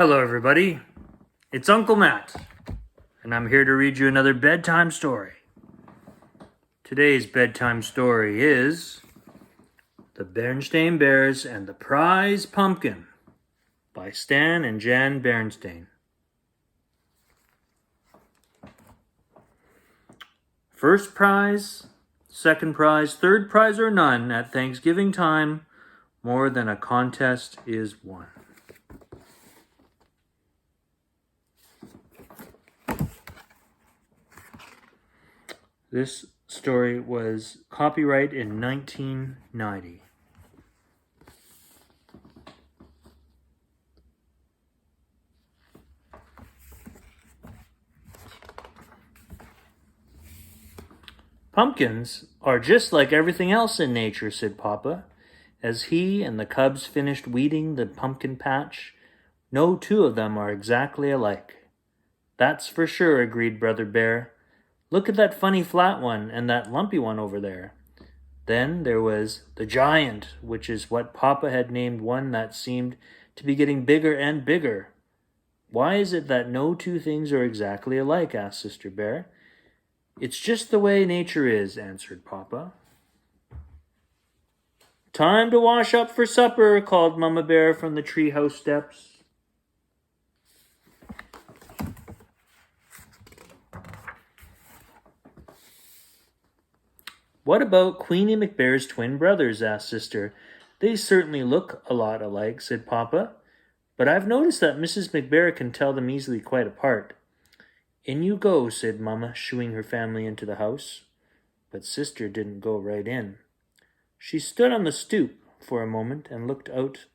Hello, everybody. It's Uncle Matt, and I'm here to read you another bedtime story. Today's bedtime story is The Berenstain Bears and the Prize Pumpkin by Stan and Jan Berenstain. First prize, second prize, third prize, or none at Thanksgiving time, more than a contest is won. This story was copyright in 1990. Pumpkins are just like everything else in nature, said Papa, as he and the cubs finished weeding the pumpkin patch. No two of them are exactly alike. That's for sure, agreed Brother Bear. Look at that funny flat one and that lumpy one over there. Then there was the giant, which is what Papa had named one that seemed to be getting bigger and bigger. Why is it that no two things are exactly alike? Asked Sister Bear. It's just the way nature is, answered Papa. Time to wash up for supper, called Mama Bear from the treehouse steps. What about Queenie McBear's twin brothers? Asked Sister. They certainly look a lot alike, said Papa, but I've noticed that Mrs. McBear can tell them easily quite apart. In you go, said Mama, shooing her family into the house. But Sister didn't go right in. She stood on the stoop for a moment and looked out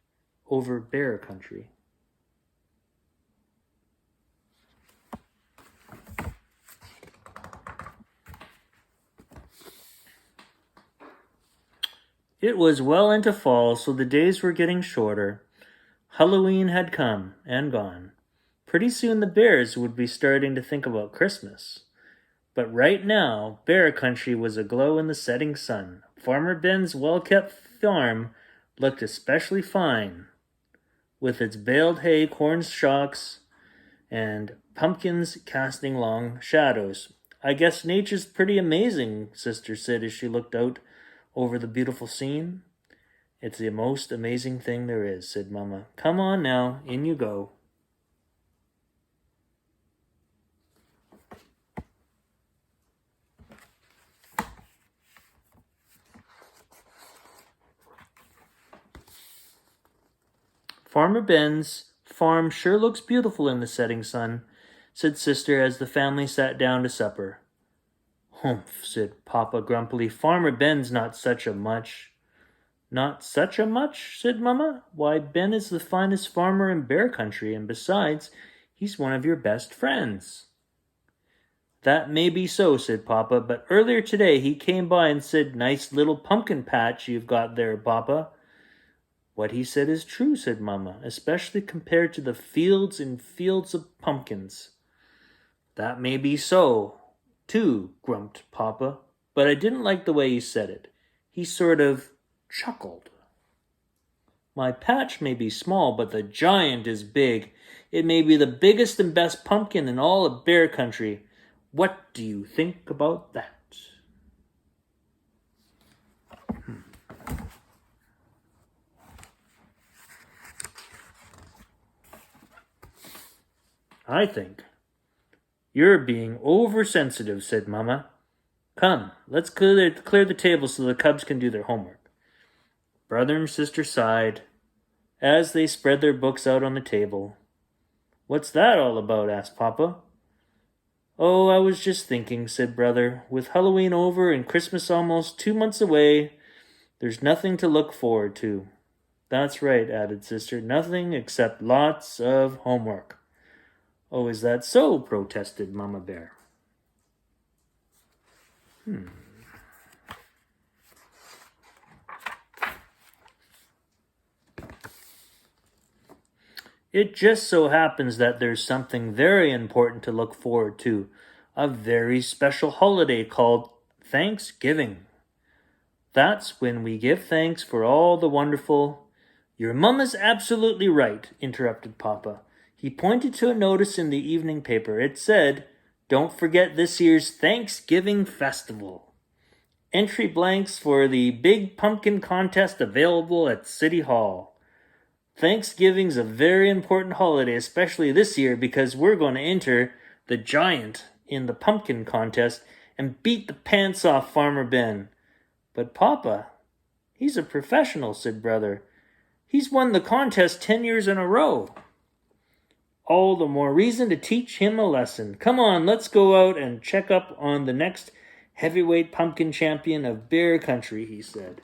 over bear country. It was well into fall, so the days were getting shorter. Halloween had come and gone. Pretty soon the bears would be starting to think about Christmas. But right now, bear country was aglow in the setting sun. Farmer Ben's well-kept farm looked especially fine, with its baled hay, corn shocks, and pumpkins casting long shadows. I guess nature's pretty amazing, Sister said as she looked out over the beautiful scene. It's the most amazing thing there is, said Mama. Come on now, in you go. Farmer Ben's farm sure looks beautiful in the setting sun, said Sister as the family sat down to supper. Humph, said Papa grumpily. Farmer Ben's not such a much. Not such a much, said Mama. Why, Ben is the finest farmer in bear country, and besides, he's one of your best friends. That may be so, said Papa, but earlier today he came by and said, Nice little pumpkin patch you've got there, Papa. What he said is true, said Mama, especially compared to the fields and fields of pumpkins. That may be so, too, grumped Papa, but I didn't like the way he said it. He sort of chuckled. My patch may be small, but the giant is big. It may be the biggest and best pumpkin in all of bear country. What do you think about that? I think you're being oversensitive, said Mama. Come, let's clear the table so the cubs can do their homework. Brother and Sister sighed as they spread their books out on the table. What's that all about? Asked Papa. Oh, I was just thinking, said Brother. With Halloween over and Christmas almost 2 months away, there's nothing to look forward to. That's right, added Sister. Nothing except lots of homework. Oh, is that so? Protested Mama Bear. It just so happens that there's something very important to look forward to, a very special holiday called Thanksgiving. That's when we give thanks for all the wonderful... Your mama's absolutely right, interrupted Papa. He pointed to a notice in the evening paper. It said, "Don't forget this year's Thanksgiving Festival. Entry blanks for the Big Pumpkin Contest available at City Hall. Thanksgiving's a very important holiday, especially this year, because we're going to enter the giant in the pumpkin contest and beat the pants off Farmer Ben." "But Papa, he's a professional," said Brother. "He's won the contest 10 years in a row." "All the more reason to teach him a lesson. Come on, let's go out and check up on the next heavyweight pumpkin champion of Bear Country," he said.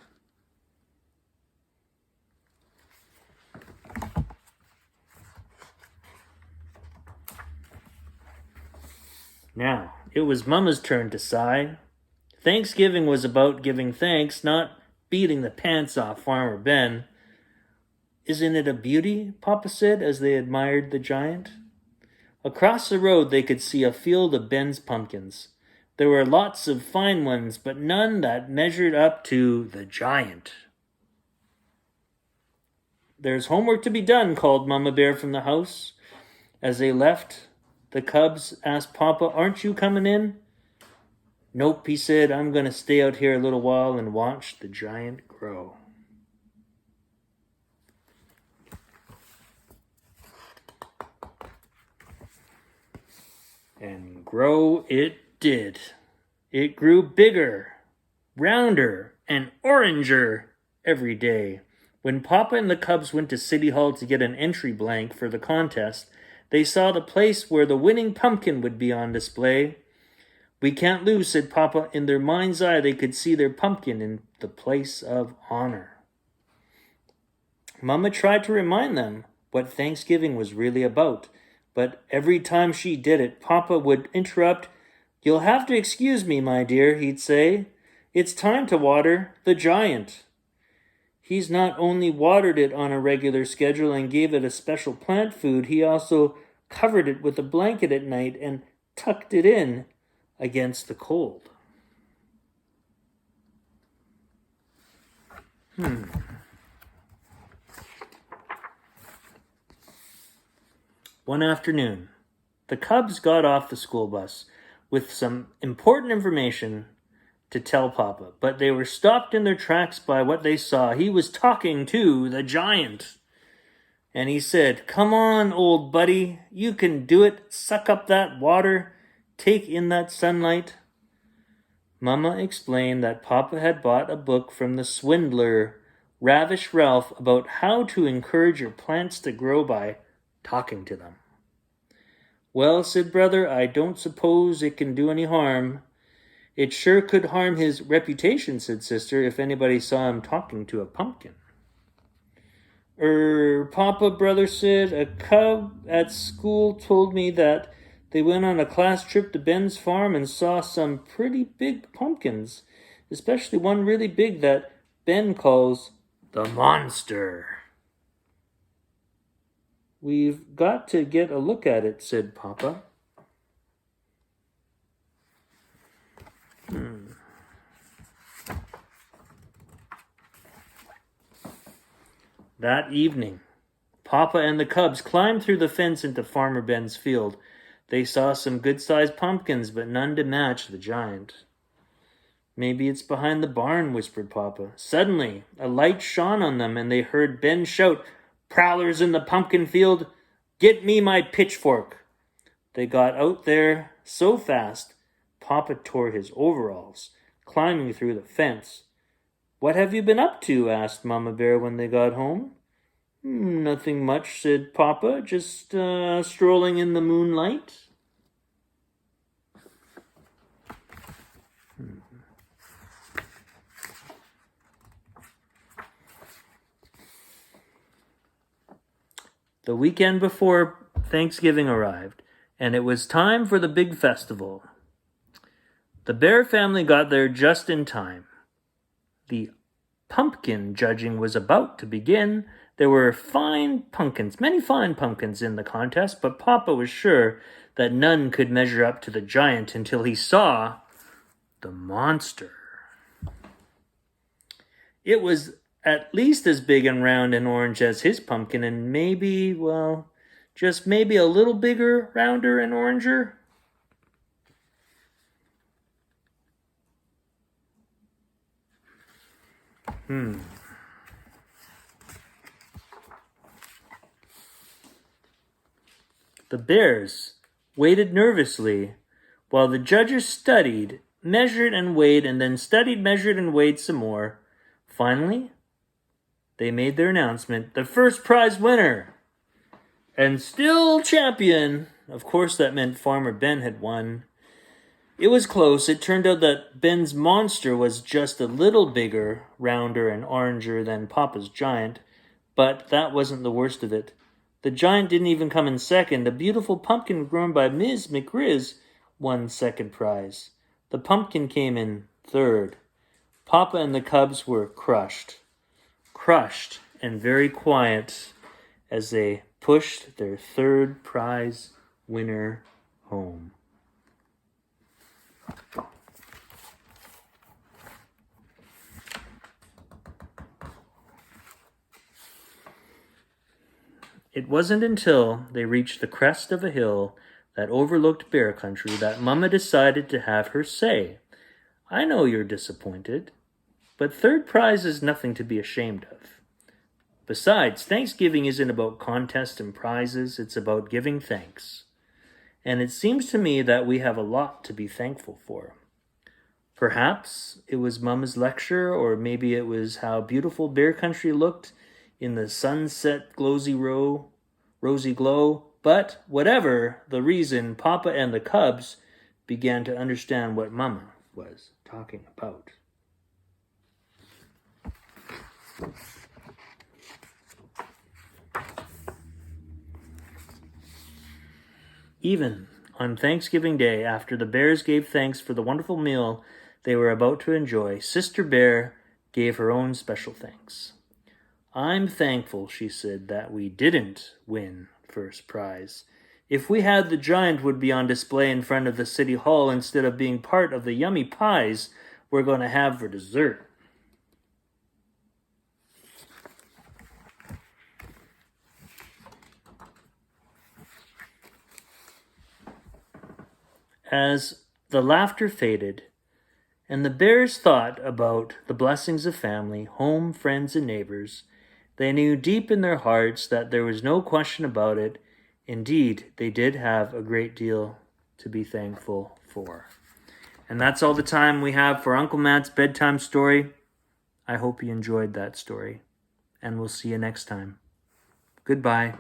Now, it was Mama's turn to sigh. Thanksgiving was about giving thanks, not beating the pants off Farmer Ben. "Isn't it a beauty?" Papa said as they admired the giant. Across the road they could see a field of Ben's pumpkins. There were lots of fine ones, but none that measured up to the giant. "There's homework to be done," called Mama Bear from the house. As they left, the cubs asked Papa, "Aren't you coming in?" "Nope," he said. "I'm going to stay out here a little while and watch the giant grow." And grow it did. It grew bigger, rounder, and oranger every day. When Papa and the cubs went to City Hall to get an entry blank for the contest, they saw the place where the winning pumpkin would be on display. "We can't lose," said Papa. In their mind's eye, they could see their pumpkin in the place of honor. Mama tried to remind them what Thanksgiving was really about, but every time she did it, Papa would interrupt. "You'll have to excuse me, my dear," he'd say. "It's time to water the giant." He's not only watered it on a regular schedule and gave it a special plant food, he also covered it with a blanket at night and tucked it in against the cold. One afternoon, the cubs got off the school bus with some important information to tell Papa, but they were stopped in their tracks by what they saw. He was talking to the giant, and he said, "Come on, old buddy, you can do it. Suck up that water, take in that sunlight." Mama explained that Papa had bought a book from the swindler, Ravish Ralph, about how to encourage your plants to grow by talking to them. "Well," said Brother, "I don't suppose it can do any harm." "It sure could harm his reputation," said Sister, "if anybody saw him talking to a pumpkin." Papa," Brother said, "a cub at school told me that they went on a class trip to Ben's farm and saw some pretty big pumpkins, especially one really big that Ben calls the monster." "We've got to get a look at it," said Papa. That evening, Papa and the cubs climbed through the fence into Farmer Ben's field. They saw some good-sized pumpkins, but none to match the giant. "Maybe it's behind the barn," whispered Papa. Suddenly, a light shone on them, and they heard Ben shout, "Prowlers in the pumpkin field, get me my pitchfork." They got out there so fast, Papa tore his overalls, climbing through the fence. "What have you been up to?" asked Mama Bear when they got home. "Nothing much," said Papa, "just strolling in the moonlight." The weekend before Thanksgiving arrived, and it was time for the big festival. The Bear family got there just in time. The pumpkin judging was about to begin. There were many fine pumpkins in the contest, but Papa was sure that none could measure up to the giant until he saw the monster. It was at least as big and round and orange as his pumpkin, and maybe, Just maybe a little bigger, rounder, and oranger? The bears waited nervously while the judges studied, measured, and weighed, and then studied, measured, and weighed some more. Finally, they made their announcement. The first prize winner and still champion. Of course, that meant Farmer Ben had won. It was close. It turned out that Ben's monster was just a little bigger, rounder, and oranger than Papa's giant, but that wasn't the worst of it. The giant didn't even come in second. A beautiful pumpkin grown by Ms. McRiz won second prize. The pumpkin came in third. Papa and the cubs were crushed and very quiet as they pushed their third prize winner home. It wasn't until they reached the crest of a hill that overlooked bear country that Mama decided to have her say. I know you're disappointed, but third prize is nothing to be ashamed of. Besides, Thanksgiving isn't about contests and prizes, it's about giving thanks. And it seems to me that we have a lot to be thankful for. Perhaps it was Mama's lecture, or maybe it was how beautiful bear country looked in the sunset rosy glow, but whatever the reason, Papa and the cubs began to understand what Mama was talking about. Even on Thanksgiving Day, after the bears gave thanks for the wonderful meal they were about to enjoy, Sister Bear gave her own special thanks. I'm thankful, she said, that we didn't win first prize. If we had, the giant would be on display in front of the city hall instead of being part of the yummy pies we're going to have for dessert. As the laughter faded, and the bears thought about the blessings of family, home, friends, and neighbors, they knew deep in their hearts that there was no question about it. Indeed, they did have a great deal to be thankful for. And that's all the time we have for Uncle Matt's bedtime story. I hope you enjoyed that story, and we'll see you next time. Goodbye.